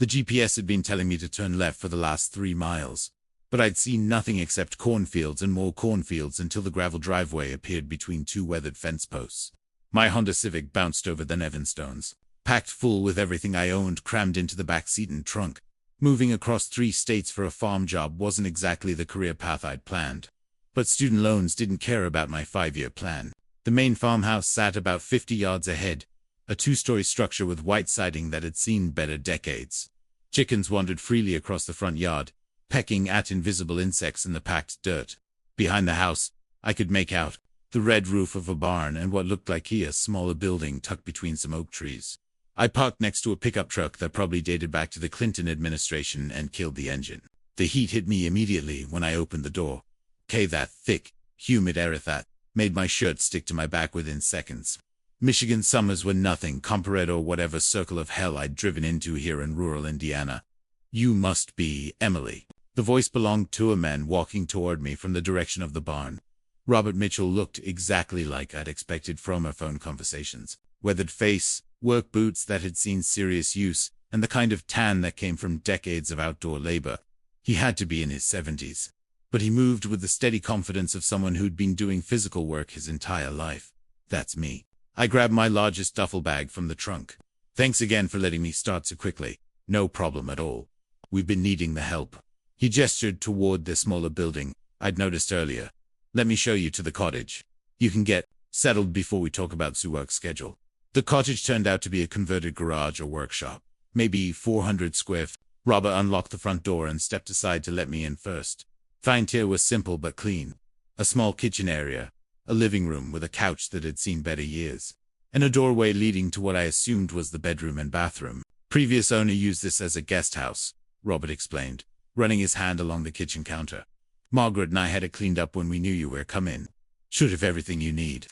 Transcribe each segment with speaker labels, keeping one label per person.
Speaker 1: The GPS had been telling me to turn left for the last 3 miles, but I'd seen nothing except cornfields and more cornfields until the gravel driveway appeared between 2 weathered fence posts. My Honda Civic bounced over the Nevinstones, packed full with everything I owned crammed into the back seat and trunk. Moving across 3 states for a farm job wasn't exactly the career path I'd planned. But student loans didn't care about my 5-year plan. The main farmhouse sat about 50 yards ahead, a 2-story structure with white siding that had seen better decades. Chickens wandered freely across the front yard, pecking at invisible insects in the packed dirt. Behind the house, I could make out the red roof of a barn and what looked like a smaller building tucked between some oak trees. I parked next to a pickup truck that probably dated back to the Clinton administration and killed the engine. The heat hit me immediately when I opened the door. That thick, humid air that made my shirt stick to my back within seconds. Michigan summers were nothing compared to whatever circle of hell I'd driven into here in rural Indiana. "You must be Emily." The voice belonged to a man walking toward me from the direction of the barn. Robert Mitchell looked exactly like I'd expected from our phone conversations. Weathered face, work boots that had seen serious use, and the kind of tan that came from decades of outdoor labor. He had to be in his 70s, but he moved with the steady confidence of someone who'd been doing physical work his entire life. That's me. I grabbed my largest duffel bag from the trunk. "Thanks again for letting me start so quickly." "No problem at all. We've been needing the help." He gestured toward the smaller building I'd noticed earlier. "Let me show you to the cottage. You can get settled before we talk about the work schedule." The cottage turned out to be a converted garage or workshop, maybe 400 square feet. Robert unlocked the front door and stepped aside to let me in first. The interior was simple but clean. A small kitchen area, a living room with a couch that had seen better years, and a doorway leading to what I assumed was the bedroom and bathroom. "Previous owner used this as a guest house," Robert explained, running his hand along the kitchen counter. "Margaret and I had it cleaned up when we knew you were coming. Should have everything you need."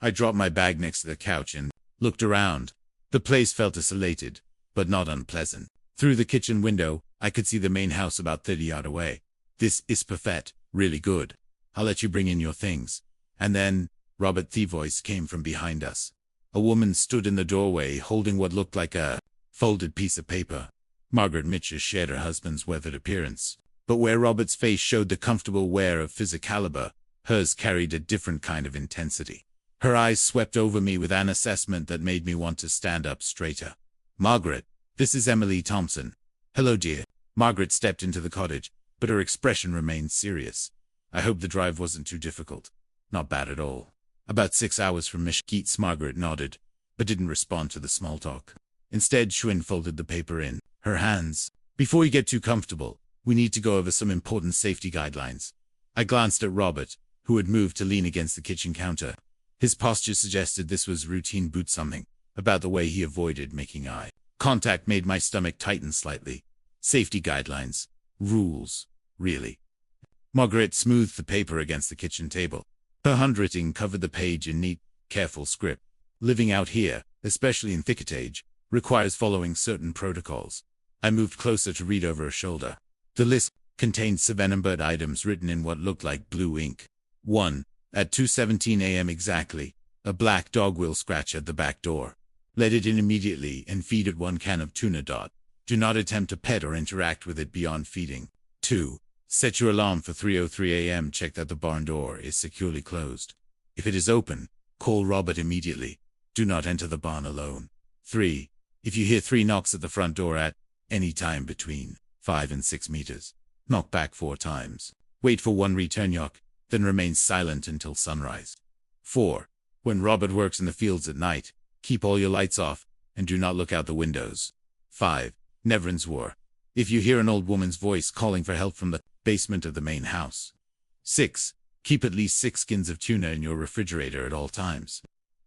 Speaker 1: I dropped my bag next to the couch and looked around. The place felt isolated, but not unpleasant. Through the kitchen window, I could see the main house about 30 yards away. "This is perfect, really good. I'll let you bring in your things." And then, Robert's voice came from behind us. A woman stood in the doorway holding what looked like a folded piece of paper. Margaret Mitchell shared her husband's weathered appearance, but where Robert's face showed the comfortable wear of physicality, hers carried a different kind of intensity. Her eyes swept over me with an assessment that made me want to stand up straighter. "Margaret, this is Emily Thompson." "Hello, dear." Margaret stepped into the cottage, but her expression remained serious. "I hope the drive wasn't too difficult." "Not bad at all. About 6 hours from Michigan." Margaret nodded, but didn't respond to the small talk. Instead, Schwinn folded the paper in her hands. "Before you get too comfortable, we need to go over some important safety guidelines." I glanced at Robert, who had moved to lean against the kitchen counter. His posture suggested this was routine, but something about the way he avoided making eye contact made my stomach tighten slightly. Safety guidelines. Rules. Really? Margaret smoothed the paper against the kitchen table. Her handwriting covered the page in neat, careful script. "Living out here, especially in thicket age, requires following certain protocols." I moved closer to read over her shoulder. The list contained 7 numbered items written in what looked like blue ink. 1. At 2:17 a.m. exactly, a black dog will scratch at the back door. Let it in immediately and feed it 1 can of tuna. Do not attempt to pet or interact with it beyond feeding. 2. Set your alarm for 3:03 a.m. Check that the barn door is securely closed. If it is open, call Robert immediately. Do not enter the barn alone. 3. If you hear 3 knocks at the front door at any time between 5 and 6 meters, knock back 4 times. Wait for 1 return knock, then remain silent until sunrise. 4. When Robert works in the fields at night, keep all your lights off and do not look out the windows. 5. Never's War. If you hear an old woman's voice calling for help from the basement of the main house. 6. Keep at least 6 skins of tuna in your refrigerator at all times.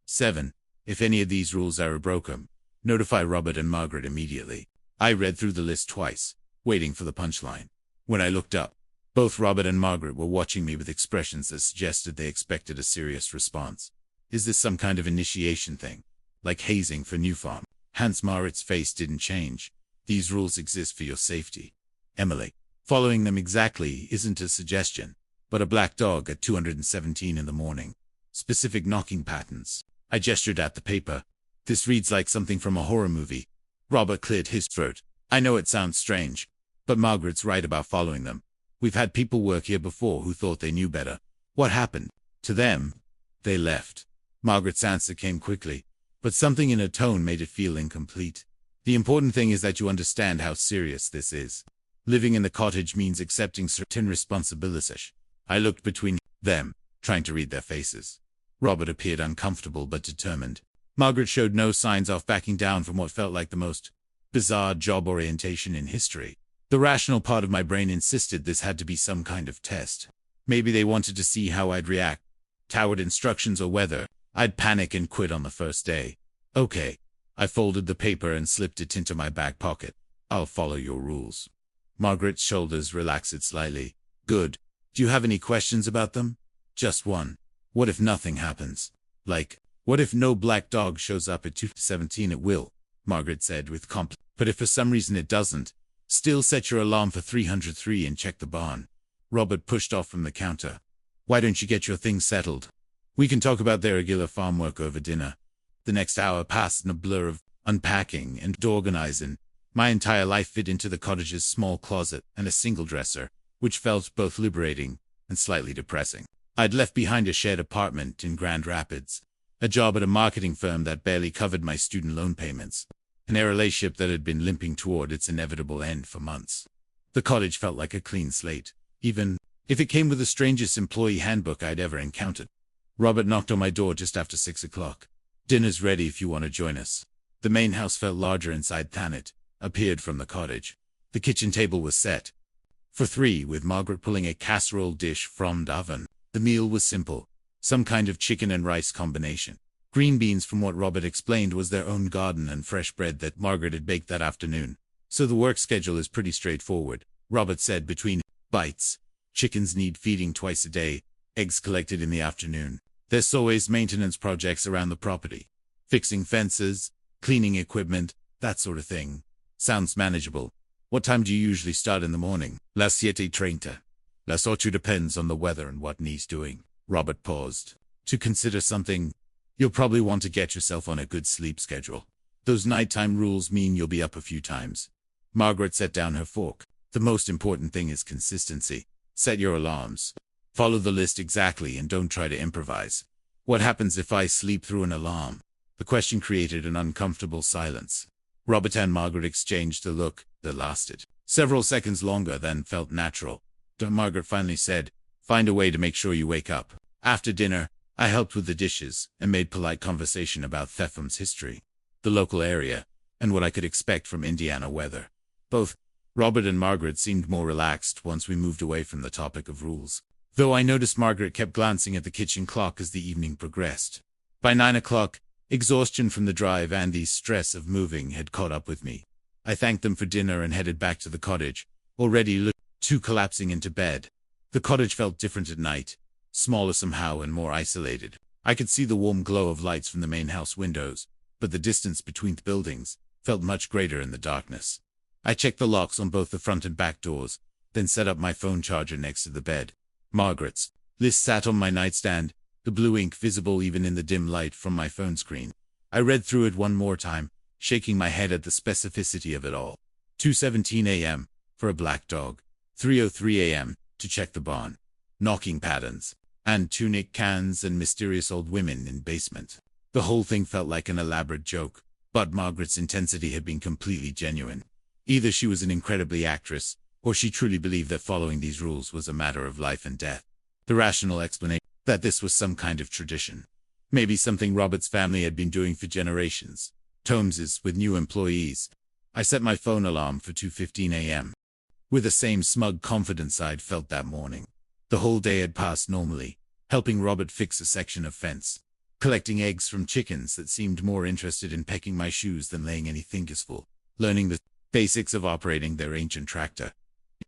Speaker 1: 7. If any of these rules are broken, notify Robert and Margaret immediately. I read through the list twice, waiting for the punchline. When I looked up, both Robert and Margaret were watching me with expressions that suggested they expected a serious response. Is this some kind of initiation thing? Like hazing for new farm? Hans Marit's face didn't change. These rules exist for your safety, Emily. Following them exactly isn't a suggestion, but a black dog at 2:17 in the morning. Specific knocking patterns. I gestured at the paper. This reads like something from a horror movie. Robert cleared his throat. I know it sounds strange, but Margaret's right about following them. We've had people work here before who thought they knew better. What happened to them? They left. Margaret's answer came quickly, but something in her tone made it feel incomplete. The important thing is that you understand how serious this is. Living in the cottage means accepting certain responsibilities. I looked between them, trying to read their faces. Robert appeared uncomfortable but determined. Margaret showed no signs of backing down from what felt like the most bizarre job orientation in history. The rational part of my brain insisted this had to be some kind of test. Maybe they wanted to see how I'd react, toward instructions, or whether I'd panic and quit on the first day. Okay. I folded the paper and slipped it into my back pocket. I'll follow your rules. Margaret's shoulders relaxed slightly. Good. Do you have any questions about them? Just one. What if nothing happens? Like, what if no black dog shows up at 2:17? It will, Margaret said with confidence. But if for some reason it doesn't, still set your alarm for 303 and check the barn. Robert pushed off from the counter. Why don't you get your things settled? We can talk about their regular farm work over dinner. The next hour passed in a blur of unpacking and organizing. My entire life fit into the cottage's small closet and a single dresser, which felt both liberating and slightly depressing. I'd left behind a shared apartment in Grand Rapids, a job at a marketing firm that barely covered my student loan payments, an relationship that had been limping toward its inevitable end for months. The cottage felt like a clean slate, even if it came with the strangest employee handbook I'd ever encountered. Robert knocked on my door just after 6 o'clock. Dinner's ready if you want to join us. The main house felt larger inside than it appeared from the cottage. The kitchen table was set for 3, with Margaret pulling a casserole dish from the oven. The meal was simple, some kind of chicken and rice combination. Green beans, from what Robert explained, was their own garden, and fresh bread that Margaret had baked that afternoon. So the work schedule is pretty straightforward, Robert said between bites. Chickens need feeding twice a day, eggs collected in the afternoon. There's always maintenance projects around the property. Fixing fences, cleaning equipment, that sort of thing. Sounds manageable. What time do you usually start in the morning? Las 7:30. Las 8 depends on the weather and what needs doing. Robert paused to consider something. You'll probably want to get yourself on a good sleep schedule. Those nighttime rules mean you'll be up a few times. Margaret set down her fork. The most important thing is consistency. Set your alarms. Follow the list exactly and don't try to improvise. What happens if I sleep through an alarm? The question created an uncomfortable silence. Robert and Margaret exchanged a look that lasted several seconds longer than felt natural. Margaret finally said, find a way to make sure you wake up. After dinner, I helped with the dishes and made polite conversation about Thefham's history, the local area, and what I could expect from Indiana weather. Both Robert and Margaret seemed more relaxed once we moved away from the topic of rules, though I noticed Margaret kept glancing at the kitchen clock as the evening progressed. By 9 o'clock, exhaustion from the drive and the stress of moving had caught up with me. I thanked them for dinner and headed back to the cottage, already collapsing into bed. The cottage felt different at night, smaller somehow and more isolated. I could see the warm glow of lights from the main house windows, but the distance between the buildings felt much greater in the darkness. I checked the locks on both the front and back doors, then set up my phone charger next to the bed. Margaret's list sat on my nightstand, the blue ink visible even in the dim light from my phone screen. I read through it one more time, shaking my head at the specificity of it all. 2:17 a.m. for a black dog. 3:03 a.m. to check the barn. Knocking patterns. And tunic cans and mysterious old women in basement. The whole thing felt like an elaborate joke, but Margaret's intensity had been completely genuine. Either she was an incredibly actress, or she truly believed that following these rules was a matter of life and death. The rational explanation that this was some kind of tradition. Maybe something Robert's family had been doing for generations. Tomes's with new employees. I set my phone alarm for 2:15 a.m. with the same smug confidence I'd felt that morning. The whole day had passed normally, helping Robert fix a section of fence, collecting eggs from chickens that seemed more interested in pecking my shoes than laying any fingers, learning the basics of operating their ancient tractor.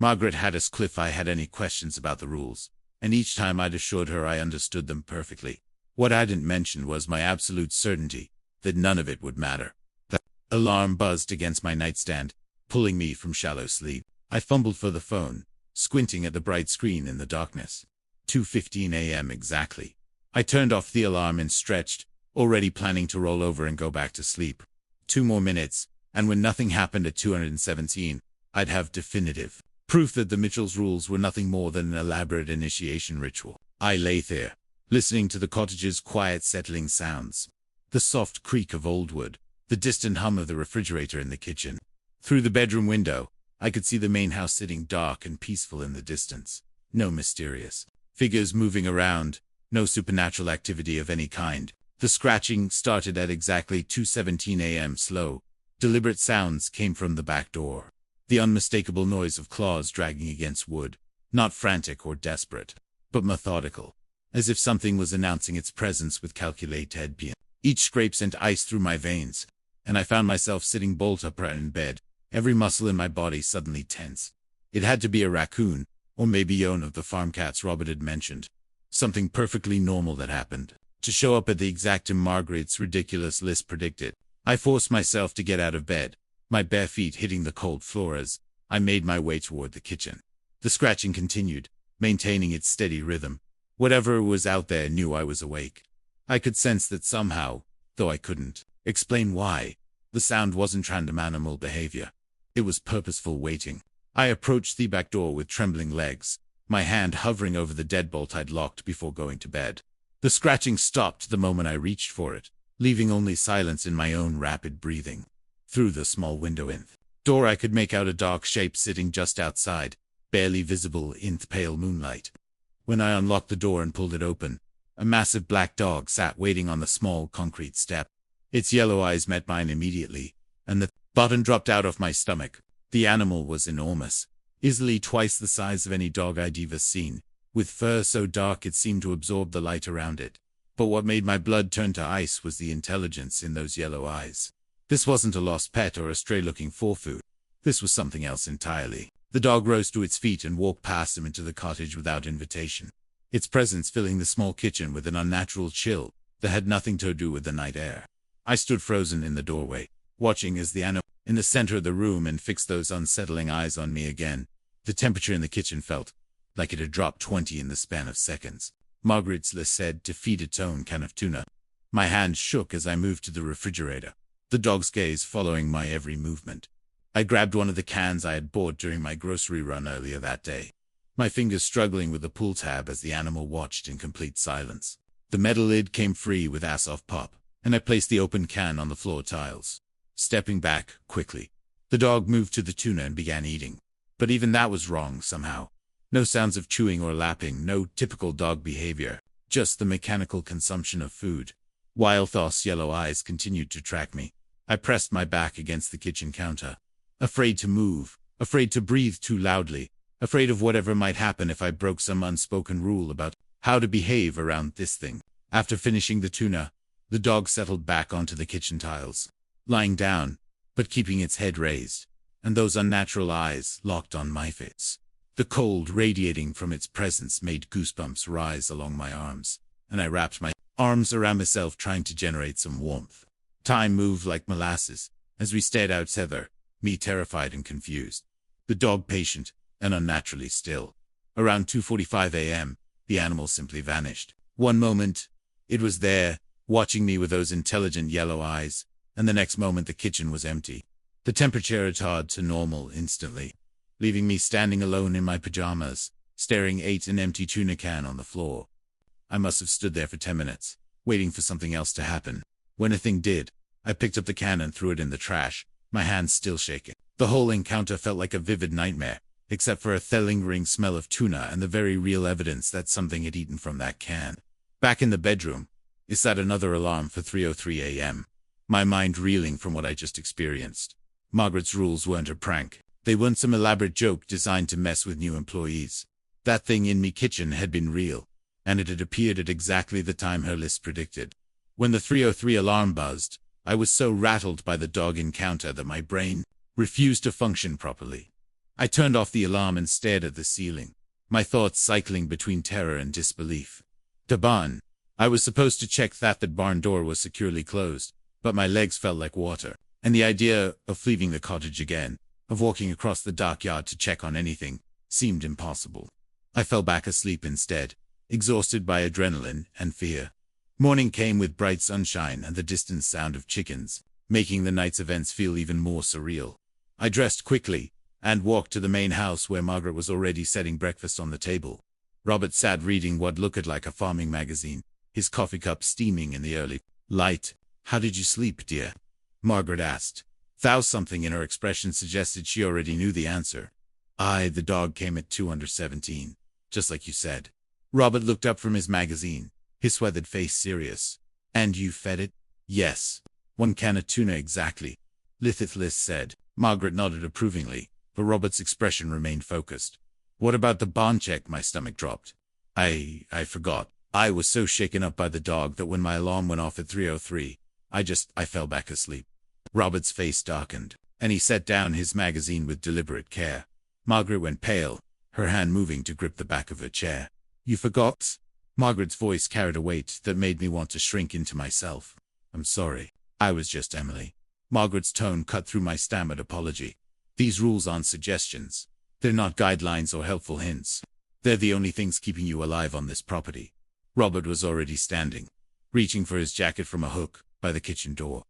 Speaker 1: Margaret had asked Cliff if I had any questions about the rules, and each time I'd assured her I understood them perfectly. What I didn't mention was my absolute certainty that none of it would matter. The alarm buzzed against my nightstand, pulling me from shallow sleep. I fumbled for the phone, squinting at the bright screen in the darkness. 2:15 a.m. exactly. I turned off the alarm and stretched, already planning to roll over and go back to sleep. 2 more minutes, And when nothing happened at 217, I'd have definitive proof that the Mitchell's rules were nothing more than an elaborate initiation ritual. I lay there, listening to the cottage's quiet settling sounds, the soft creak of old wood, the distant hum of the refrigerator in the kitchen. Through the bedroom window, I could see the main house sitting dark and peaceful in the distance. No mysterious figures moving around, no supernatural activity of any kind. The scratching started at exactly 2:17 a.m. Slow, deliberate sounds came from the back door. The unmistakable noise of claws dragging against wood, not frantic or desperate, but methodical, as if something was announcing its presence with calculated pain. Each scrape sent ice through my veins, and I found myself sitting bolt upright in bed, every muscle in my body suddenly tense. It had to be a raccoon, or maybe one of the farm cats Robert had mentioned. Something perfectly normal that happened, to show up at the exact time Margaret's ridiculous list predicted. I forced myself to get out of bed, my bare feet hitting the cold floor as I made my way toward the kitchen. The scratching continued, maintaining its steady rhythm. Whatever was out there knew I was awake. I could sense that somehow, though I couldn't explain why, the sound wasn't random animal behavior. It was purposeful waiting. I approached the back door with trembling legs, my hand hovering over the deadbolt I'd locked before going to bed. The scratching stopped the moment I reached for it, leaving only silence in my own rapid breathing. Through the small window in the door I could make out a dark shape sitting just outside, barely visible in the pale moonlight. When I unlocked the door and pulled it open, a massive black dog sat waiting on the small concrete step. Its yellow eyes met mine immediately, and the button dropped out of my stomach. The animal was enormous, easily twice the size of any dog I'd ever seen, with fur so dark it seemed to absorb the light around it. But what made my blood turn to ice was the intelligence in those yellow eyes. This wasn't a lost pet or a stray looking for food. This was something else entirely. The dog rose to its feet and walked past him into the cottage without invitation, its presence filling the small kitchen with an unnatural chill that had nothing to do with the night air. I stood frozen in the doorway, watching as the animal in the center of the room and fixed those unsettling eyes on me again. The temperature in the kitchen felt like it had dropped 20 in the span of seconds. Margaret's list said to feed its own can of tuna. My hand shook as I moved to the refrigerator, the dog's gaze following my every movement. I grabbed one of the cans I had bought during my grocery run earlier that day, my fingers struggling with the pull tab as the animal watched in complete silence. The metal lid came free with a soft pop, and I placed the open can on the floor tiles. Stepping back quickly, the dog moved to the tuna and began eating. But even that was wrong somehow. No sounds of chewing or lapping, no typical dog behavior, just the mechanical consumption of food. While Thoth's yellow eyes continued to track me, I pressed my back against the kitchen counter, afraid to move, afraid to breathe too loudly, afraid of whatever might happen if I broke some unspoken rule about how to behave around this thing. After finishing the tuna, the dog settled back onto the kitchen tiles, lying down, but keeping its head raised, and those unnatural eyes locked on my face. The cold radiating from its presence made goosebumps rise along my arms, and I wrapped my arms around myself trying to generate some warmth. Time moved like molasses as we stared out together, me terrified and confused, the dog patient and unnaturally still. Around 2:45 a.m., the animal simply vanished. One moment, it was there, watching me with those intelligent yellow eyes, and the next moment the kitchen was empty. The temperature returned to normal instantly, leaving me standing alone in my pajamas, staring at an empty tuna can on the floor. I must have stood there for 10 minutes, waiting for something else to happen. When a thing did, I picked up the can and threw it in the trash, my hands still shaking. The whole encounter felt like a vivid nightmare, except for a lingering smell of tuna and the very real evidence that something had eaten from that can. Back in the bedroom, I set another alarm for 3:03 a.m., my mind reeling from what I just experienced. Margaret's rules weren't a prank. They weren't some elaborate joke designed to mess with new employees. That thing in me kitchen had been real, and it had appeared at exactly the time her list predicted. When the 3:03 alarm buzzed, I was so rattled by the dog encounter that my brain refused to function properly. I turned off the alarm and stared at the ceiling, my thoughts cycling between terror and disbelief. The barn. I was supposed to check that the barn door was securely closed, but my legs felt like water, and the idea of leaving the cottage again, of walking across the dark yard to check on anything, seemed impossible. I fell back asleep instead, exhausted by adrenaline and fear. Morning came with bright sunshine and the distant sound of chickens. making the night's events feel even more surreal. I dressed quickly and walked to the main house where Margaret was already setting breakfast on the table. Robert sat reading what looked like a farming magazine, his coffee cup steaming in the early light. "How did you sleep, dear?" Margaret asked. Though something in her expression suggested she already knew the answer. The dog came at 2:17, just like you said." Robert looked up from his magazine, his weathered face serious. "And you fed it?" "Yes. 1 can of tuna exactly," Lithith said. Margaret nodded approvingly, but Robert's expression remained focused. "What about the bond check?" My stomach dropped. I forgot. I was so shaken up by the dog that when my alarm went off at 3:03, I fell back asleep. Robert's face darkened, and he set down his magazine with deliberate care. Margaret went pale, her hand moving to grip the back of her chair. "You forgot?" Margaret's voice carried a weight that made me want to shrink into myself. "I'm sorry. I was just Emily." Margaret's tone cut through my stammered apology. "These rules aren't suggestions. They're not guidelines or helpful hints. They're the only things keeping you alive on this property." Robert was already standing, reaching for his jacket from a hook by the kitchen door.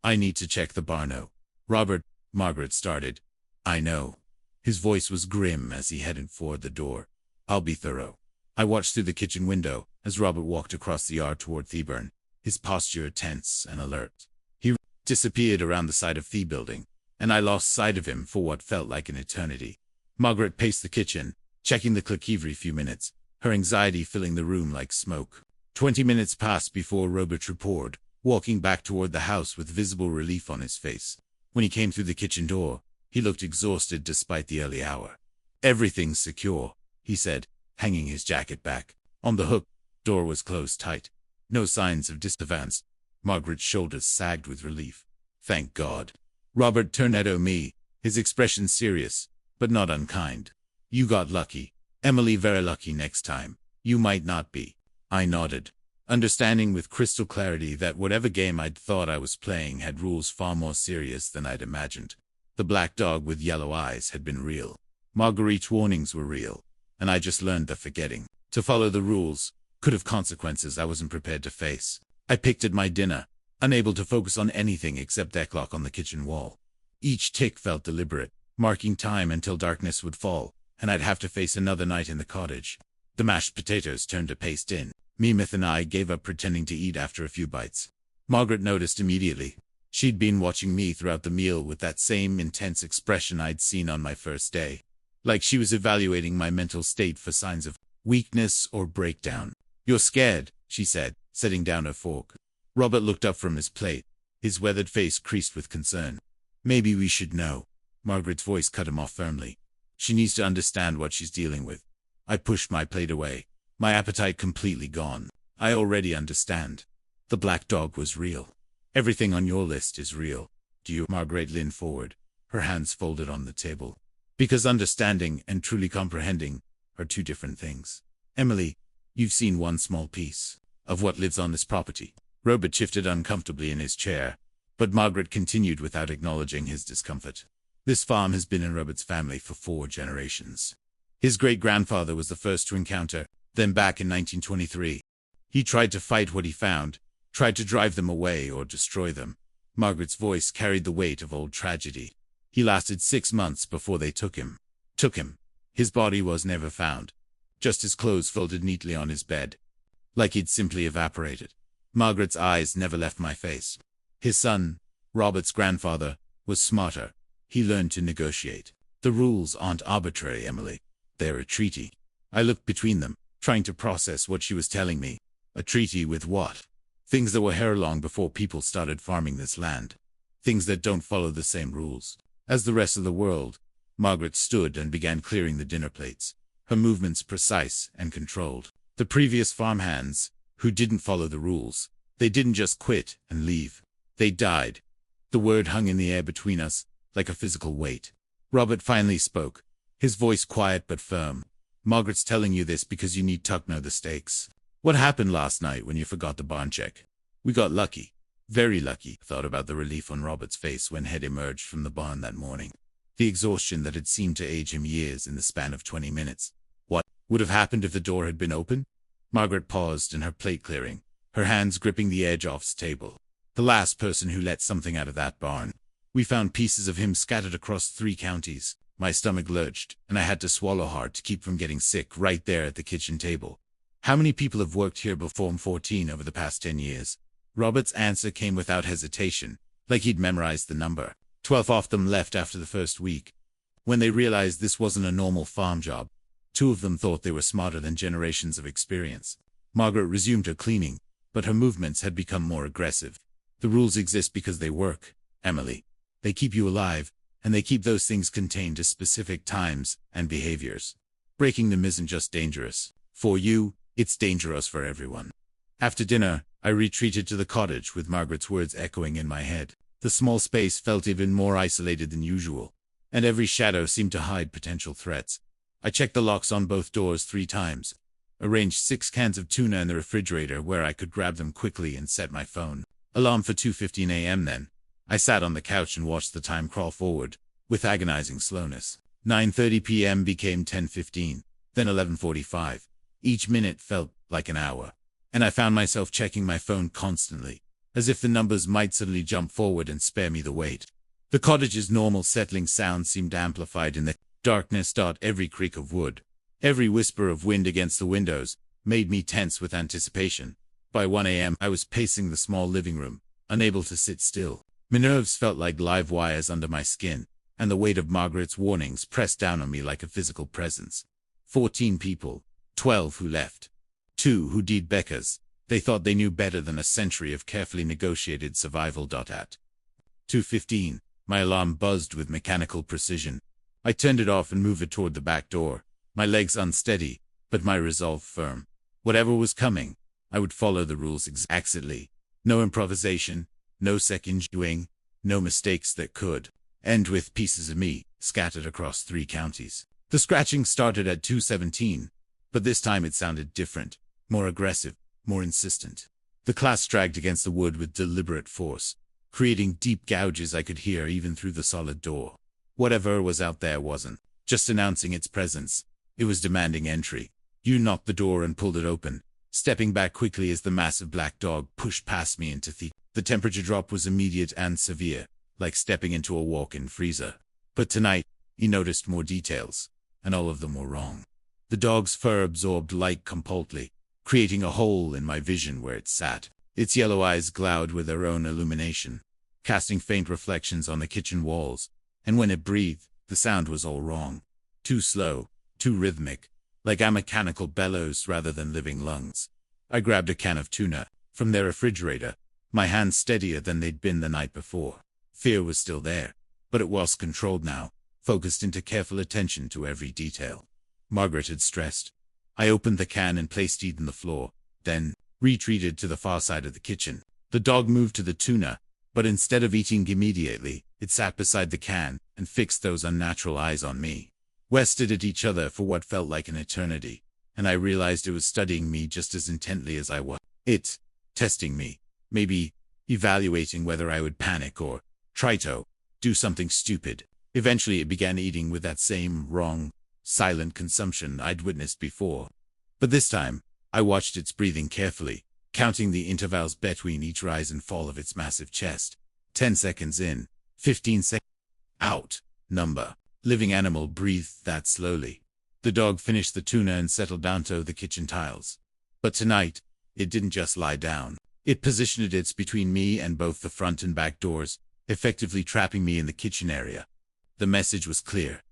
Speaker 1: "I need to check the barno." "Robert," Margaret started. "I know." His voice was grim as he headed for the door. "I'll be thorough." I watched through the kitchen window as Robert walked across the yard toward Theburn, his posture tense and alert. He disappeared around the side of the building, and I lost sight of him for what felt like an eternity. Margaret paced the kitchen, checking the clock every few minutes, her anxiety filling the room like smoke. 20 minutes passed before Robert reported, walking back toward the house with visible relief on his face. When he came through the kitchen door, he looked exhausted despite the early hour. "Everything's secure," he said, hanging his jacket back. On the hook, door was closed tight. No signs of disadvance. Margaret's shoulders sagged with relief. "Thank God." Robert turned at me, his expression serious, but not unkind. "You got lucky. Emily very lucky next time. You might not be." I nodded, understanding with crystal clarity that whatever game I'd thought I was playing had rules far more serious than I'd imagined. The black dog with yellow eyes had been real. Marguerite's warnings were real, and I just learned that forgetting to follow the rules could have consequences I wasn't prepared to face. I picked at my dinner, unable to focus on anything except that clock on the kitchen wall. Each tick felt deliberate, marking time until darkness would fall, and I'd have to face another night in the cottage. The mashed potatoes turned to paste in. Mimith and I gave up pretending to eat after a few bites. Margaret noticed immediately. She'd been watching me throughout the meal with that same intense expression I'd seen on my first day. Like she was evaluating my mental state for signs of weakness or breakdown. "You're scared," she said, setting down her fork. Robert looked up from his plate, his weathered face creased with concern. "Maybe we should know." Margaret's voice cut him off firmly. "She needs to understand what she's dealing with." I pushed my plate away, my appetite completely gone. "I already understand. The black dog was real. Everything on your list is real." "Do you?" Margaret leaned forward, her hands folded on the table. "Because understanding and truly comprehending are two different things. Emily, you've seen one small piece of what lives on this property." Robert shifted uncomfortably in his chair, but Margaret continued without acknowledging his discomfort. "This farm has been in Robert's family for 4 generations. His great-grandfather was the first to encounter them back in 1923. He tried to fight what he found, tried to drive them away or destroy them." Margaret's voice carried the weight of old tragedy. "He lasted 6 months before they took him. His body was never found. Just his clothes folded neatly on his bed, like he'd simply evaporated." Margaret's eyes never left my face. "His son, Robert's grandfather, was smarter. He learned to negotiate. The rules aren't arbitrary, Emily. They're a treaty." I looked between them, trying to process what she was telling me. A treaty with what? Things that were here long before people started farming this land. Things that don't follow the same rules as the rest of the world. Margaret stood and began clearing the dinner plates, her movements precise and controlled. The previous farmhands, who didn't follow the rules, they didn't just quit and leave. They died. The word hung in the air between us, like a physical weight. Robert finally spoke, his voice quiet but firm. "Margaret's telling you this because you need to know the stakes. What happened last night when you forgot the barn check? We got lucky. Very lucky." Thought about the relief on Robert's face when Head emerged from the barn that morning. The exhaustion that had seemed to age him years in the span of 20 minutes. What would have happened if the door had been open? Margaret paused in her plate clearing, her hands gripping the edge off the table. The last person who let something out of that barn. We found pieces of him scattered across 3 counties. My stomach lurched, and I had to swallow hard to keep from getting sick right there at the kitchen table. How many people have worked here before? 14 over the past 10 years. Robert's answer came without hesitation, like he'd memorized the number. 12 of them left after the first week. When they realized this wasn't a normal farm job, 2 of them thought they were smarter than generations of experience. Margaret resumed her cleaning, but her movements had become more aggressive. The rules exist because they work, Emily. They keep you alive, and they keep those things contained to specific times and behaviors. Breaking them isn't just dangerous for you, it's dangerous for everyone. After dinner, I retreated to the cottage with Margaret's words echoing in my head. The small space felt even more isolated than usual, and every shadow seemed to hide potential threats. I checked the locks on both doors 3 times, arranged 6 cans of tuna in the refrigerator where I could grab them quickly, and set my phone alarm for 2:15 a.m. Then, I sat on the couch and watched the time crawl forward, with agonizing slowness. 9:30 p.m. became 10:15, then 11:45. Each minute felt like an hour, and I found myself checking my phone constantly, as if the numbers might suddenly jump forward and spare me the wait. The cottage's normal settling sound seemed amplified in the darkness. Every creak of wood, every whisper of wind against the windows, made me tense with anticipation. By 1 a.m. I was pacing the small living room, unable to sit still. My nerves felt like live wires under my skin, and the weight of Margaret's warnings pressed down on me like a physical presence. 14 people, 12 who left, 2 who did Becca's. They thought they knew better than a century of carefully negotiated survival. At 2:15, my alarm buzzed with mechanical precision. I turned it off and moved it toward the back door, my legs unsteady, but my resolve firm. Whatever was coming, I would follow the rules exactly. No improvisation, no second doing, no mistakes that could end with pieces of me scattered across 3 counties. The scratching started at 2:17, but this time it sounded different, more aggressive, more insistent. The class dragged against the wood with deliberate force, creating deep gouges I could hear even through the solid door. Whatever was out there wasn't just announcing its presence, it was demanding entry. You knocked the door and pulled it open, stepping back quickly as the massive black dog pushed past me into the temperature drop was immediate and severe, like stepping into a walk-in freezer. But tonight, he noticed more details, and all of them were wrong. The dog's fur absorbed light completely, creating a hole in my vision where it sat. Its yellow eyes glowed with their own illumination, casting faint reflections on the kitchen walls, and when it breathed, the sound was all wrong. Too slow, too rhythmic, like a mechanical bellows rather than living lungs. I grabbed a can of tuna from their refrigerator, my hands steadier than they'd been the night before. Fear was still there, but it was controlled now, focused into careful attention to every detail. Margaret had stressed. I opened the can and placed it on the floor, then retreated to the far side of the kitchen. The dog moved to the tuna, but instead of eating immediately, it sat beside the can and fixed those unnatural eyes on me. We stared at each other for what felt like an eternity, and I realized it was studying me just as intently as I was. It, testing me, maybe evaluating whether I would panic or try to do something stupid. Eventually it began eating with that same wrong, silent consumption I'd witnessed before. But this time, I watched its breathing carefully, counting the intervals between each rise and fall of its massive chest. 10 seconds in, 15 seconds out. Number. Living animal breathed that slowly. The dog finished the tuna and settled down to the kitchen tiles. But tonight, it didn't just lie down. It positioned it between me and both the front and back doors, effectively trapping me in the kitchen area. The message was clear.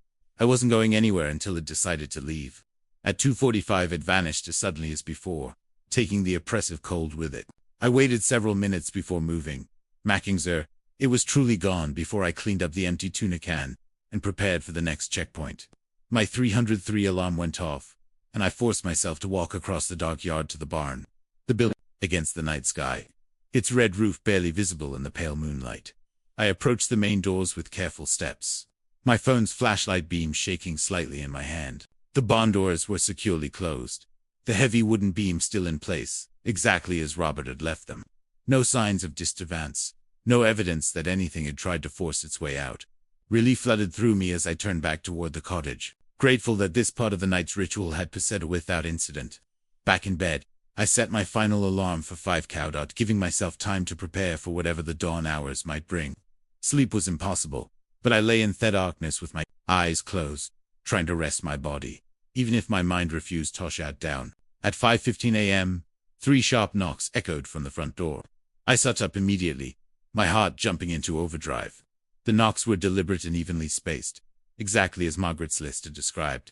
Speaker 1: I wasn't going anywhere until it decided to leave. At 2:45 it vanished as suddenly as before, taking the oppressive cold with it. I waited several minutes before moving. Mackinger, it was truly gone before I cleaned up the empty tuna can and prepared for the next checkpoint. My 303 alarm went off, and I forced myself to walk across the dark yard to the barn. The building against the night sky, its red roof barely visible in the pale moonlight. I approached the main doors with careful steps, my phone's flashlight beam shaking slightly in my hand. The barn doors were securely closed, the heavy wooden beam still in place, exactly as Robert had left them. No signs of disturbance, no evidence that anything had tried to force its way out. Relief flooded through me as I turned back toward the cottage, grateful that this part of the night's ritual had proceeded without incident. Back in bed, I set my final alarm for 5 cow. Giving myself time to prepare for whatever the dawn hours might bring. Sleep was impossible, but I lay in the darkness with my eyes closed, trying to rest my body, even if my mind refused to shut down. At 5:15 a.m., 3 sharp knocks echoed from the front door. I sat up immediately, my heart jumping into overdrive. The knocks were deliberate and evenly spaced, exactly as Margaret's list had described.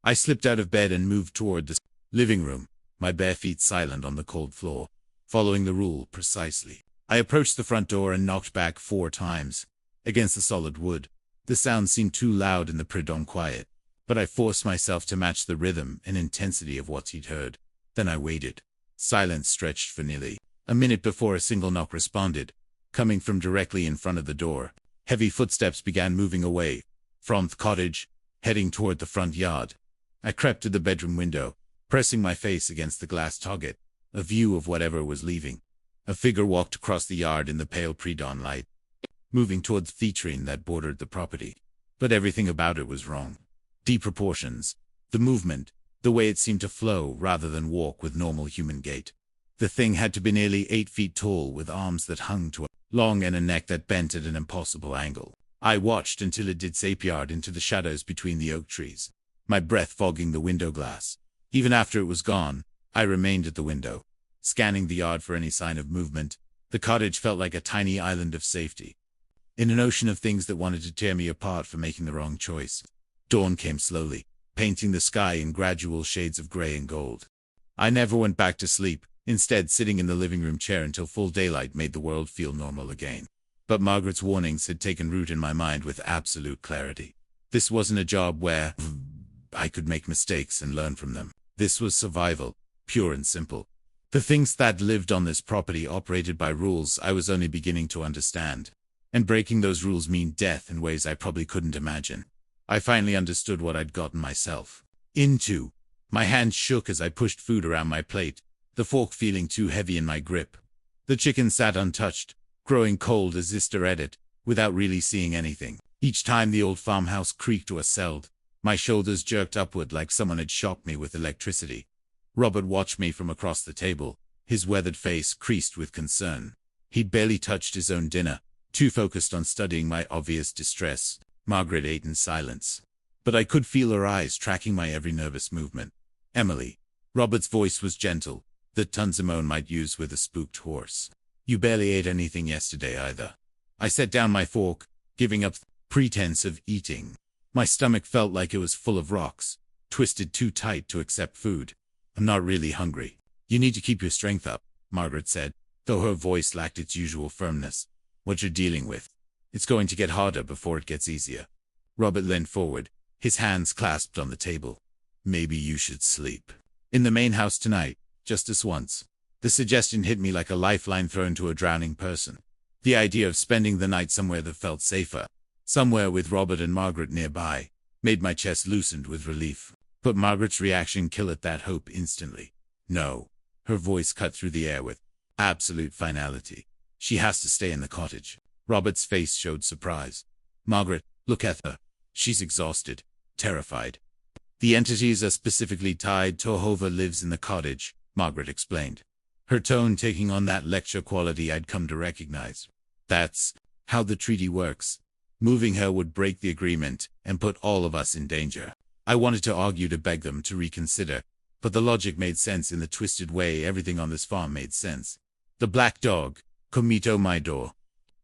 Speaker 1: I slipped out of bed and moved toward the living room, my bare feet silent on the cold floor, following the rule precisely. I approached the front door and knocked back 4 times. Against the solid wood, the sound seemed too loud in the pre-dawn quiet, but I forced myself to match the rhythm and intensity of what he'd heard. Then I waited. Silence stretched for nearly a minute before a single knock responded, coming from directly in front of the door. Heavy footsteps began moving away from the cottage, heading toward the front yard. I crept to the bedroom window, pressing my face against the glass target, a view of whatever was leaving. A figure walked across the yard in the pale pre-dawn light, moving toward the theatrine that bordered the property. But everything about it was wrong. The proportions, the movement, the way it seemed to flow rather than walk with normal human gait. The thing had to be nearly 8 feet tall, with arms that hung to a long and a neck that bent at an impossible angle. I watched until it disappeared into the shadows between the oak trees, my breath fogging the window glass. Even after it was gone, I remained at the window, scanning the yard for any sign of movement. The cottage felt like a tiny island of safety, in an ocean of things that wanted to tear me apart for making the wrong choice. Dawn came slowly, painting the sky in gradual shades of gray and gold. I never went back to sleep, instead sitting in the living room chair until full daylight made the world feel normal again. But Margaret's warnings had taken root in my mind with absolute clarity. This wasn't a job where I could make mistakes and learn from them. This was survival, pure and simple. The things that lived on this property operated by rules I was only beginning to understand. And breaking those rules meant death in ways I probably couldn't imagine. I finally understood what I'd gotten myself into. My hand shook as I pushed food around my plate, the fork feeling too heavy in my grip. The chicken sat untouched, growing cold as I stared at it, without really seeing anything. Each time the old farmhouse creaked or settled, my shoulders jerked upward like someone had shocked me with electricity. Robert watched me from across the table, his weathered face creased with concern. He'd barely touched his own dinner, too focused on studying my obvious distress. Margaret ate in silence, but I could feel her eyes tracking my every nervous movement. Emily. Robert's voice was gentle, the tone Simone might use with a spooked horse. You barely ate anything yesterday either. I set down my fork, giving up the pretense of eating. My stomach felt like it was full of rocks, twisted too tight to accept food. I'm not really hungry. You need to keep your strength up, Margaret said, though her voice lacked its usual firmness. What you're dealing with, it's going to get harder before it gets easier. Robert leaned forward, his hands clasped on the table. Maybe you should sleep in the main house tonight, just this once. The suggestion hit me like a lifeline thrown to a drowning person. The idea of spending the night somewhere that felt safer, somewhere with Robert and Margaret nearby, made my chest loosened with relief. But Margaret's reaction killed that hope instantly. No. Her voice cut through the air with absolute finality. She has to stay in the cottage. Robert's face showed surprise. Margaret, look at her. She's exhausted, terrified. The entities are specifically tied to whoever lives in the cottage, Margaret explained, her tone taking on that lecture quality I'd come to recognize. That's how the treaty works. Moving her would break the agreement and put all of us in danger. I wanted to argue to beg them to reconsider, but the logic made sense in the twisted way everything on this farm made sense. The black dog, Comito my door.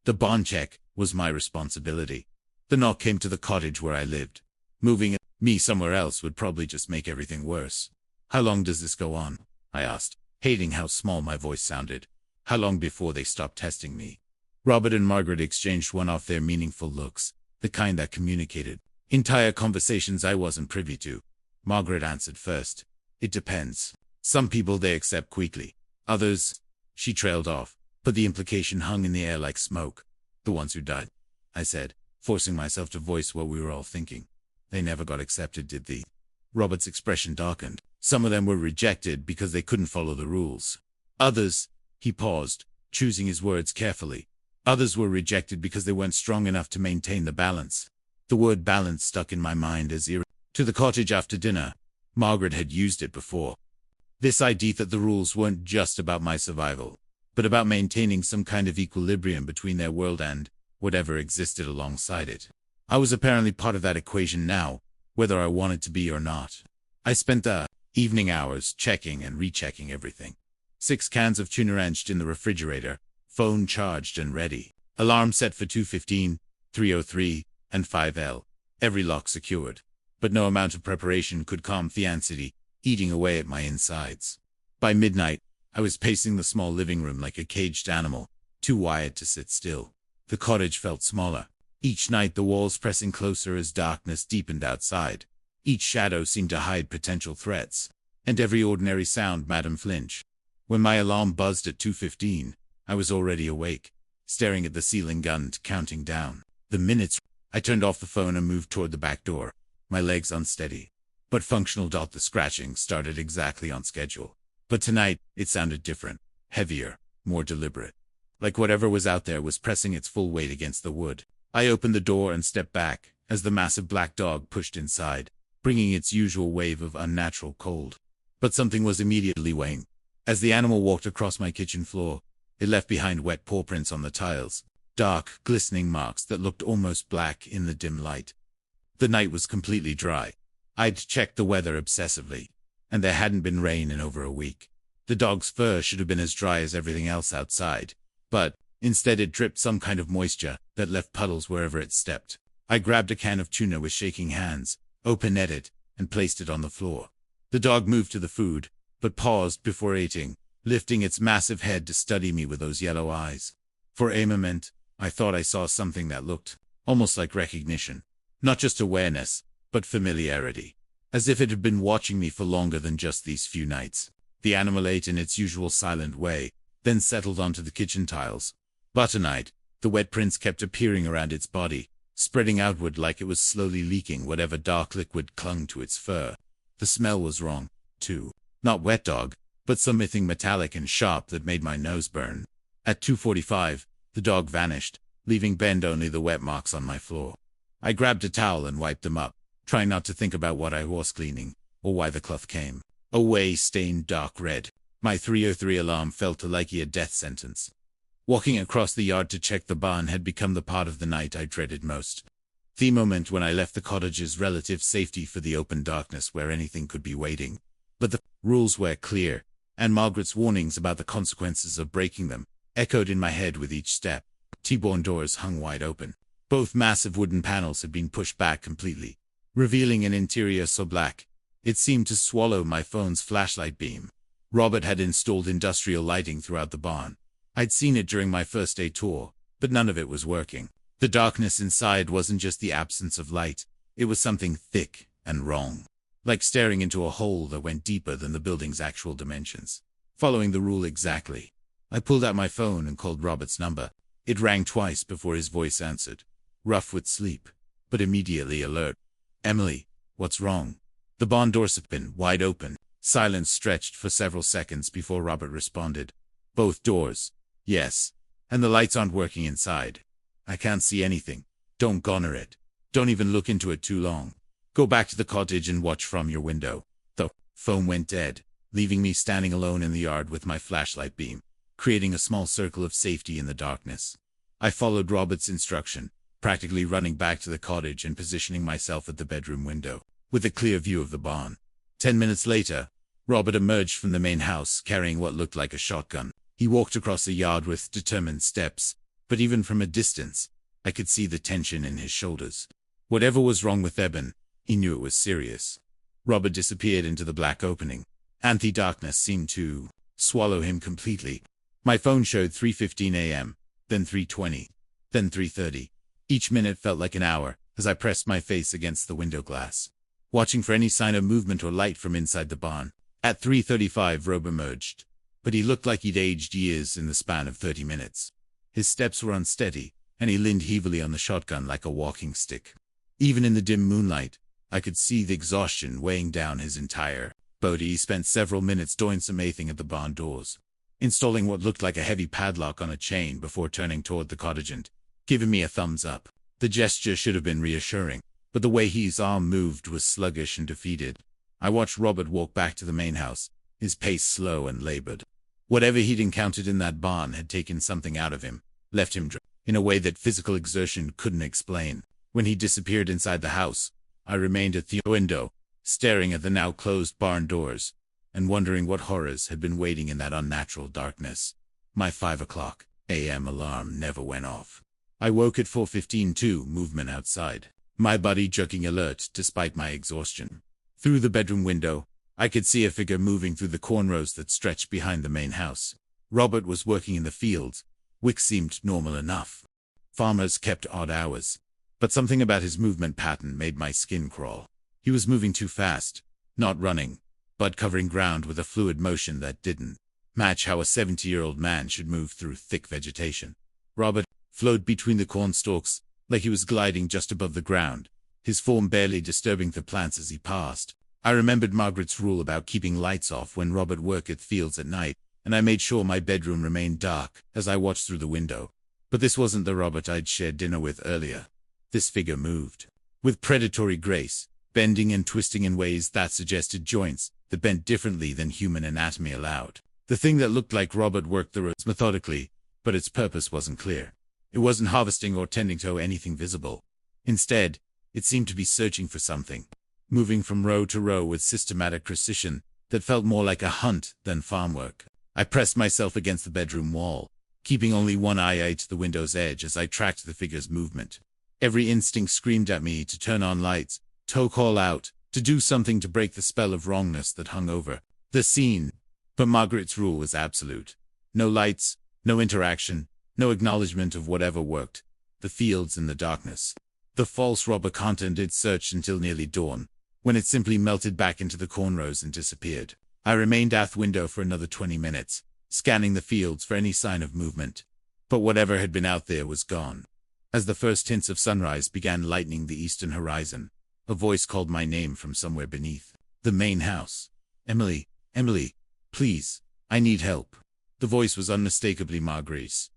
Speaker 1: The bond check was my responsibility. The knock came to the cottage where I lived. Moving me somewhere else would probably just make everything worse. How long does this go on? I asked, hating how small my voice sounded. How long before they stopped testing me? Robert and Margaret exchanged one of their meaningful looks, the kind that communicated entire conversations I wasn't privy to. Margaret answered first. It depends. Some people they accept quickly. Others, she trailed off, but the implication hung in the air like smoke. The ones who died, I said, forcing myself to voice what we were all thinking. They never got accepted, did they? Robert's expression darkened. Some of them were rejected because they couldn't follow the rules. Others, he paused, choosing his words carefully. Others were rejected because they weren't strong enough to maintain the balance. The word balance stuck in my mind as to the cottage after dinner. Margaret had used it before. This idea that the rules weren't just about my survival, but about maintaining some kind of equilibrium between their world and whatever existed alongside it. I was apparently part of that equation now, whether I wanted to be or not. I spent the evening hours checking and rechecking everything. 6 cans of tuna wrenched in the refrigerator, phone charged and ready. Alarm set for 2:15, 3:03, and 5L. Every lock secured. But no amount of preparation could calm the anxiety eating away at my insides. By midnight, I was pacing the small living room like a caged animal, too wired to sit still. The cottage felt smaller. Each night the walls pressing closer as darkness deepened outside. Each shadow seemed to hide potential threats. And every ordinary sound made him flinch. When my alarm buzzed at 2:15, I was already awake, staring at the ceiling gun counting down. The minutes. I turned off the phone and moved toward the back door, my legs unsteady, but functional. The scratching started exactly on schedule. But tonight, it sounded different, heavier, more deliberate. Like whatever was out there was pressing its full weight against the wood. I opened the door and stepped back, as the massive black dog pushed inside, bringing its usual wave of unnatural cold. But something was immediately weighing. As the animal walked across my kitchen floor, it left behind wet paw prints on the tiles, dark, glistening marks that looked almost black in the dim light. The night was completely dry. I'd checked the weather obsessively, and there hadn't been rain in over a week. The dog's fur should have been as dry as everything else outside, but instead it dripped some kind of moisture that left puddles wherever it stepped. I grabbed a can of tuna with shaking hands, opened it, and placed it on the floor. The dog moved to the food, but paused before eating, lifting its massive head to study me with those yellow eyes. For a moment, I thought I saw something that looked almost like recognition. Not just awareness, but familiarity. As if it had been watching me for longer than just these few nights. The animal ate in its usual silent way, then settled onto the kitchen tiles. But tonight, the wet prints kept appearing around its body, spreading outward like it was slowly leaking whatever dark liquid clung to its fur. The smell was wrong, too. Not wet dog, but something metallic and sharp that made my nose burn. At 2:45, the dog vanished, leaving behind only the wet marks on my floor. I grabbed a towel and wiped them up, trying not to think about what I was cleaning, or why the cloth came away stained dark red. My 3:03 alarm felt like a death sentence. Walking across the yard to check the barn had become the part of the night I dreaded most. The moment when I left the cottage's relative safety for the open darkness where anything could be waiting. But the rules were clear, and Margaret's warnings about the consequences of breaking them echoed in my head with each step. T-barn doors hung wide open. Both massive wooden panels had been pushed back completely, revealing an interior so black, it seemed to swallow my phone's flashlight beam. Robert had installed industrial lighting throughout the barn. I'd seen it during my first day tour, but none of it was working. The darkness inside wasn't just the absence of light, it was something thick and wrong. Like staring into a hole that went deeper than the building's actual dimensions. Following the rule exactly. I pulled out my phone and called Robert's number. It rang twice before his voice answered. Rough with sleep, but immediately alert. Emily, what's wrong? The barn doors had been wide open. Silence stretched for several seconds before Robert responded. Both doors. Yes. And the lights aren't working inside. I can't see anything. Don't gonner it. Don't even look into it too long. Go back to the cottage and watch from your window. The phone went dead, leaving me standing alone in the yard with my flashlight beam, creating a small circle of safety in the darkness. I followed Robert's instruction, practically running back to the cottage and positioning myself at the bedroom window, with a clear view of the barn. 10 minutes later, Robert emerged from the main house carrying what looked like a shotgun. He walked across the yard with determined steps, but even from a distance, I could see the tension in his shoulders. Whatever was wrong with Eben, he knew it was serious. Robert disappeared into the black opening. Anti-darkness seemed to swallow him completely. My phone showed 3:15 a.m., then 3:20, then 3:30. Each minute felt like an hour as I pressed my face against the window glass, watching for any sign of movement or light from inside the barn. At 3:35, Rob emerged, but he looked like he'd aged years in the span of 30 minutes. His steps were unsteady, and he leaned heavily on the shotgun like a walking stick. Even in the dim moonlight, I could see the exhaustion weighing down his entire body. He spent several minutes doing some something at the barn doors, installing what looked like a heavy padlock on a chain before turning toward the cottage and giving me a thumbs up. The gesture should have been reassuring, but the way his arm moved was sluggish and defeated. I watched Robert walk back to the main house, his pace slow and labored. Whatever he'd encountered in that barn had taken something out of him, left him in a way that physical exertion couldn't explain. When he disappeared inside the house, I remained at the window, staring at the now closed barn doors, and wondering what horrors had been waiting in that unnatural darkness. My 5 a.m. alarm never went off. I woke at 4:15 to movement outside, my body jerking alert despite my exhaustion. Through the bedroom window, I could see a figure moving through the cornrows that stretched behind the main house. Robert was working in the fields, which seemed normal enough. Farmers kept odd hours, but something about his movement pattern made my skin crawl. He was moving too fast, not running, but covering ground with a fluid motion that didn't match how a 70-year-old man should move through thick vegetation. Robert flowed between the corn stalks like he was gliding just above the ground, his form barely disturbing the plants as he passed. I remembered Margaret's rule about keeping lights off when Robert worked at fields at night, and I made sure my bedroom remained dark as I watched through the window. But this wasn't the Robert I'd shared dinner with earlier. This figure moved with predatory grace, bending and twisting in ways that suggested joints that bent differently than human anatomy allowed. The thing that looked like Robert worked the rows methodically, but its purpose wasn't clear. It wasn't harvesting or tending to anything visible. Instead, it seemed to be searching for something, moving from row to row with systematic precision that felt more like a hunt than farm work. I pressed myself against the bedroom wall, keeping only one eye to the window's edge as I tracked the figure's movement. Every instinct screamed at me to turn on lights, to call out, to do something to break the spell of wrongness that hung over the scene. But Margaret's rule was absolute. No lights, no interaction, no acknowledgement of whatever worked. The fields in the darkness. The false Robert content searched until nearly dawn, when it simply melted back into the cornrows and disappeared. I remained at the window for another 20 minutes, scanning the fields for any sign of movement. But whatever had been out there was gone. As the first hints of sunrise began lightening the eastern horizon, a voice called my name from somewhere beneath the main house. Emily, Emily, please, I need help. The voice was unmistakably Margaret's.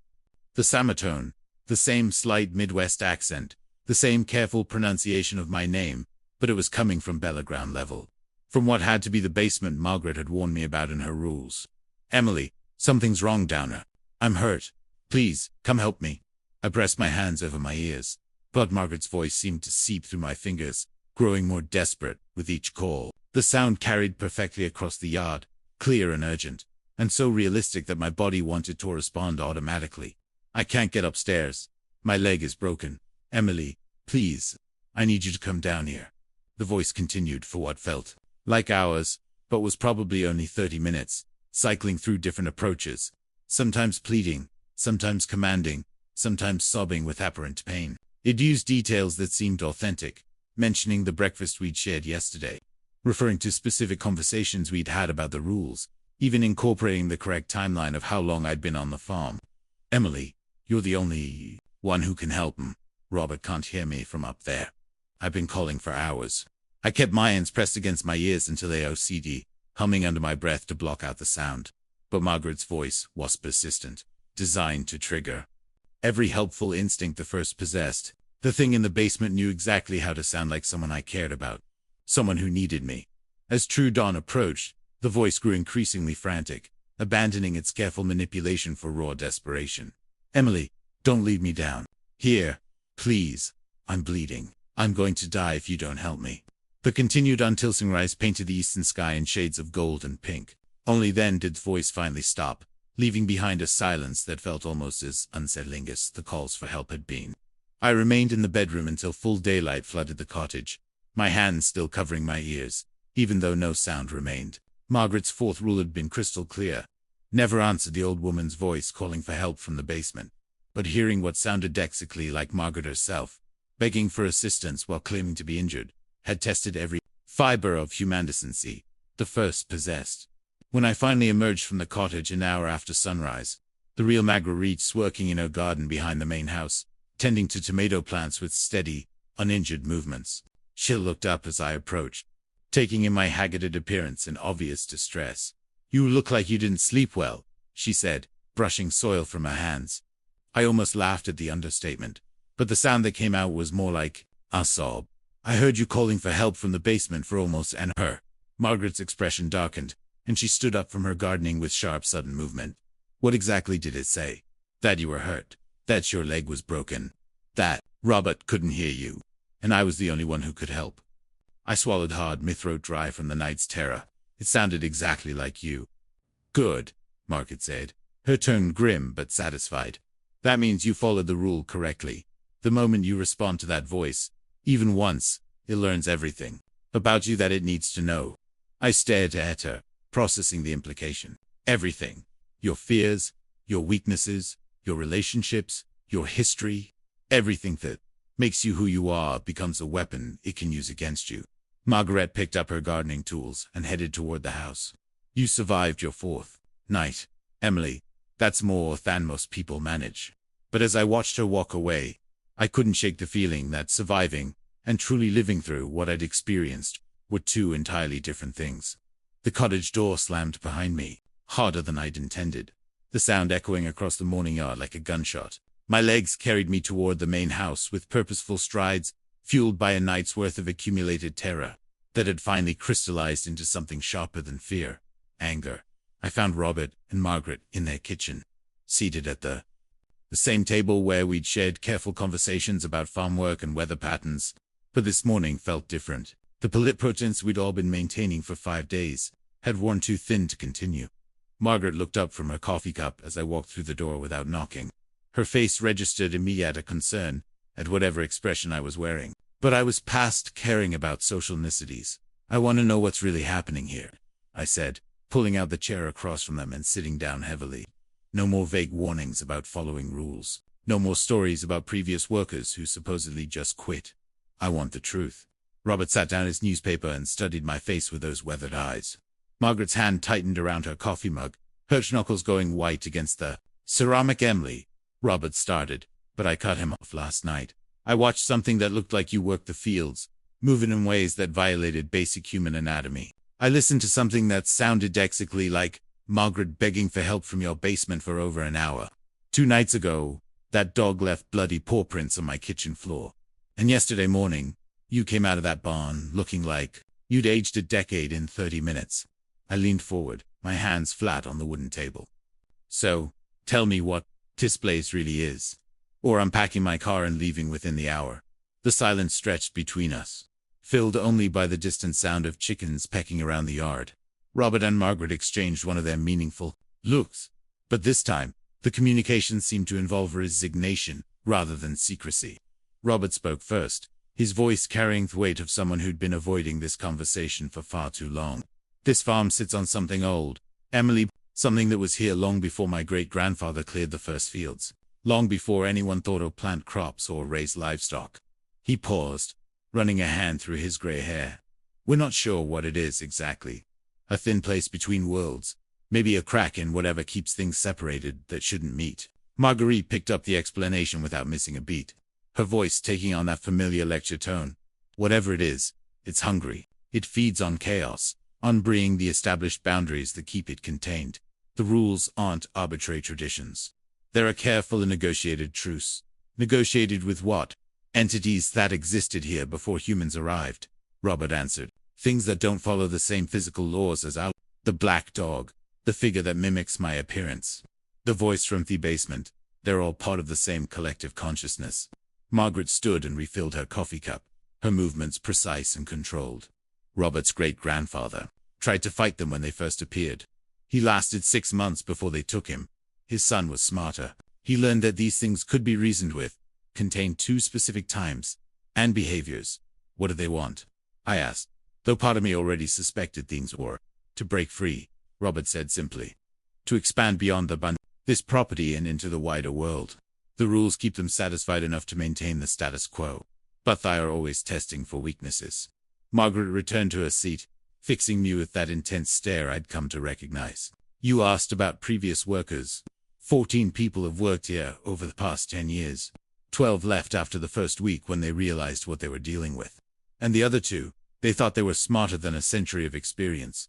Speaker 1: The Samatone, the same slight Midwest accent, the same careful pronunciation of my name, but it was coming from below ground level. From what had to be the basement Margaret had warned me about in her rules. Emily, something's wrong down there. I'm hurt. Please, come help me. I pressed my hands over my ears, but Margaret's voice seemed to seep through my fingers, growing more desperate with each call. The sound carried perfectly across the yard, clear and urgent, and so realistic that my body wanted to respond automatically. I can't get upstairs. My leg is broken. Emily, please, I need you to come down here. The voice continued for what felt like hours, but was probably only 30 minutes, cycling through different approaches, sometimes pleading, sometimes commanding, sometimes sobbing with apparent pain. It used details that seemed authentic, mentioning the breakfast we'd shared yesterday, referring to specific conversations we'd had about the rules, even incorporating the correct timeline of how long I'd been on the farm. Emily, you're the only one who can help him. Robert can't hear me from up there. I've been calling for hours. I kept my hands pressed against my ears until they OCD, humming under my breath to block out the sound. But Margaret's voice was persistent, designed to trigger every helpful instinct the first possessed. The thing in the basement knew exactly how to sound like someone I cared about, someone who needed me. As true dawn approached, the voice grew increasingly frantic, abandoning its careful manipulation for raw desperation. Emily, don't leave me down. Here, please. I'm bleeding. I'm going to die if you don't help me. The continued until sunrise painted the eastern sky in shades of gold and pink. Only then did the voice finally stop, leaving behind a silence that felt almost as unsettling as the calls for help had been. I remained in the bedroom until full daylight flooded the cottage, my hands still covering my ears, even though no sound remained. Margaret's fourth rule had been crystal clear. Never answer the old woman's voice calling for help from the basement. But hearing what sounded dexically like Margaret herself, begging for assistance while claiming to be injured, had tested every fiber of human decency. The first possessed. When I finally emerged from the cottage an hour after sunrise, the real Marguerite's working in her garden behind the main house, tending to tomato plants with steady, uninjured movements. She looked up as I approached, taking in my haggarded appearance in obvious distress. You look like you didn't sleep well, she said, brushing soil from her hands. I almost laughed at the understatement, but the sound that came out was more like a sob. I heard you calling for help from the basement for almost an hour. Margaret's expression darkened, and she stood up from her gardening with sharp, sudden movement. What exactly did it say? That you were hurt. That your leg was broken. That Robert couldn't hear you, and I was the only one who could help. I swallowed hard, my throat dry from the night's terror. It sounded exactly like you. Good, Margaret said, her tone grim but satisfied. That means you followed the rule correctly. The moment you respond to that voice, even once, it learns everything about you that it needs to know. I stared at her, processing the implication. Everything. Your fears, your weaknesses, your relationships, your history. Everything that makes you who you are becomes a weapon it can use against you. Margaret picked up her gardening tools and headed toward the house. You survived your fourth night, Emily. That's more than most people manage. But as I watched her walk away, I couldn't shake the feeling that surviving and truly living through what I'd experienced were two entirely different things. The cottage door slammed behind me, harder than I'd intended, the sound echoing across the morning yard like a gunshot. My legs carried me toward the main house with purposeful strides, fueled by a night's worth of accumulated terror that had finally crystallized into something sharper than fear, anger. I found Robert and Margaret in their kitchen, seated at the same table where we'd shared careful conversations about farm work and weather patterns. But this morning felt different. The pretense we'd all been maintaining for 5 days had worn too thin to continue. Margaret looked up from her coffee cup as I walked through the door without knocking. Her face registered immediate concern at whatever expression I was wearing. But I was past caring about social niceties. I want to know what's really happening here, I said, pulling out the chair across from them and sitting down heavily. No more vague warnings about following rules. No more stories about previous workers who supposedly just quit. I want the truth. Robert sat down his newspaper and studied my face with those weathered eyes. Margaret's hand tightened around her coffee mug, her knuckles going white against the ceramic. Emily, Robert started, but I cut him off last night. I watched something that looked like you worked the fields, moving in ways that violated basic human anatomy. I listened to something that sounded exactly like Margaret begging for help from your basement for over an hour. 2 nights ago, that dog left bloody paw prints on my kitchen floor. And yesterday morning, you came out of that barn looking like you'd aged a decade in 30 minutes. I leaned forward, my hands flat on the wooden table. So, tell me what this place really is. Or I'm packing my car and leaving within the hour. The silence stretched between us, filled only by the distant sound of chickens pecking around the yard. Robert and Margaret exchanged one of their meaningful looks, but this time, the communication seemed to involve resignation rather than secrecy. Robert spoke first, his voice carrying the weight of someone who'd been avoiding this conversation for far too long. This farm sits on something old, Emily, something that was here long before my great-grandfather cleared the first fields, long before anyone thought of plant crops or raise livestock. He paused, running a hand through his gray hair. We're not sure what it is exactly. A thin place between worlds, maybe a crack in whatever keeps things separated that shouldn't meet. Marguerite picked up the explanation without missing a beat, her voice taking on that familiar lecture tone. Whatever it is, it's hungry. It feeds on chaos, unburying the established boundaries that keep it contained. The rules aren't arbitrary traditions. They're a careful and negotiated truce. Negotiated with what? Entities that existed here before humans arrived, Robert answered. Things that don't follow the same physical laws as ours. The black dog, the figure that mimics my appearance, the voice from the basement, they're all part of the same collective consciousness. Margaret stood and refilled her coffee cup, her movements precise and controlled. Robert's great-grandfather tried to fight them when they first appeared. He lasted 6 months before they took him. His son was smarter. He learned that these things could be reasoned with, contained 2 specific times and behaviors. What do they want? I asked, though part of me already suspected things were. To break free, Robert said simply. To expand beyond this property and into the wider world. The rules keep them satisfied enough to maintain the status quo, but they are always testing for weaknesses. Margaret returned to her seat, fixing me with that intense stare I'd come to recognize. You asked about previous workers. 14 people have worked here over the past 10 years. 12 left after the first week when they realized what they were dealing with. And the other 2, they thought they were smarter than a century of experience.